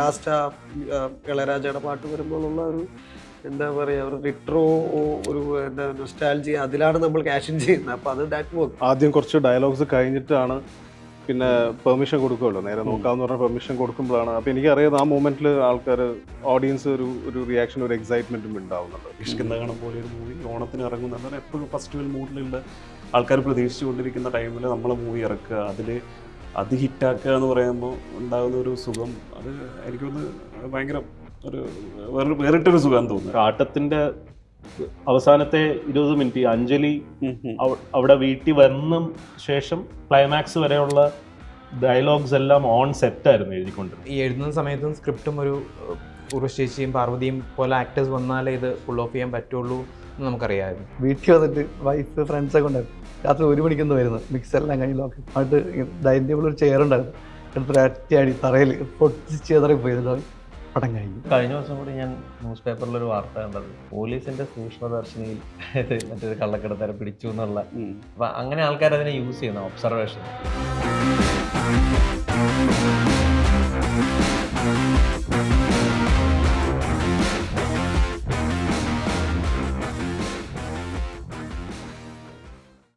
Last ഇളയരാജയുടെ പാട്ട് വരുമ്പോഴുള്ള ഒരു എന്താ പറയുക ഒരു റിട്രോ ഒരു എന്താ നൊസ്റ്റാൾജി, അതിലാണ് നമ്മൾ ക്യാഷ് ഇൻ ചെയ്യുന്നത്. അപ്പോൾ അത് ദാറ്റ് വർക്ക്. ആദ്യം കുറച്ച് ഡയലോഗ്സ് കഴിഞ്ഞിട്ടാണ് പിന്നെ പെർമിഷൻ കൊടുക്കുമല്ലോ, നേരെ നോക്കാമെന്ന് പറഞ്ഞാൽ പെർമിഷൻ കൊടുക്കുമ്പോഴാണ്. അപ്പോൾ എനിക്കറിയാം ആ മൊമെന്റിൽ ആൾക്കാർ ഓഡിയൻസ് ഒരു റിയാക്ഷൻ, ഒരു എക്സൈറ്റ്മെന്റും ഉണ്ടാവുന്നുണ്ട്. ഇഷ്കിന്തകണം പോലെ ഒരു മൂവി ഓണത്തിന് ഇറങ്ങുന്നുണ്ട്, എപ്പോഴും ഫെസ്റ്റിവൽ മൂഡിലുള്ള ആൾക്കാർ പ്രതീക്ഷിച്ചുകൊണ്ടിരിക്കുന്ന ടൈമിൽ നമ്മൾ മൂവി ഇറക്കുക, അത് ഹിറ്റാക്കുക എന്ന് പറയുമ്പോൾ ഉണ്ടാകുന്ന ഒരു സുഖം, അത് എനിക്കൊന്ന് ഭയങ്കര ഒരു വേറിട്ടൊരു സുഖം തോന്നുന്നു. കാട്ടത്തിന്റെ അവസാനത്തെ 20 മിനിറ്റ് അഞ്ജലി അവിടെ വീട്ടിൽ വന്ന ശേഷം ക്ലൈമാക്സ് വരെയുള്ള ഡയലോഗ്സ് എല്ലാം ഓൺ സെറ്റായിരുന്നു എഴുതിക്കൊണ്ട്. ഈ എഴുതുന്ന സമയത്തും സ്ക്രിപ്റ്റും ഒരു ഉർവശിയും പാർവതിയും പോലെ ആക്ടേഴ്സ് വന്നാലേ ഇത് ഫുൾ ഓഫ് ചെയ്യാൻ പറ്റുള്ളൂ എന്ന് നമുക്കറിയാമായിരുന്നു. വീട്ടിൽ വന്നിട്ട് വൈഫ് ഫ്രണ്ട്സൊക്കെ ഉണ്ടായിരുന്നു. രാത്രി 1 മണിക്കൊന്ന് വരുന്നത് മിക്സെല്ലാം കഴിഞ്ഞ് ലോക്ക് ആയിട്ട് ഡൈനിങ് ടേബിൾ ഒരു ചെയർ ഉണ്ടായിരുന്നു. എടുത്തൊരു അറ്റയടി തറയിൽ പൊട്ടിച്ച് ചെതറി പോയത് പടം കഴിഞ്ഞു. കഴിഞ്ഞ ദിവസം കൂടി ഞാൻ ന്യൂസ് പേപ്പറിലൊരു വാർത്ത കണ്ടത്, പോലീസിന്റെ സൂക്ഷ്മദർശിനിയിൽ മറ്റൊരു കള്ളക്കടത്താരെ പിടിച്ചു എന്നുള്ള. അപ്പൊ അങ്ങനെ ആൾക്കാർ അതിനെ യൂസ് ചെയ്യുന്ന ഒബ്സർവേഷൻ.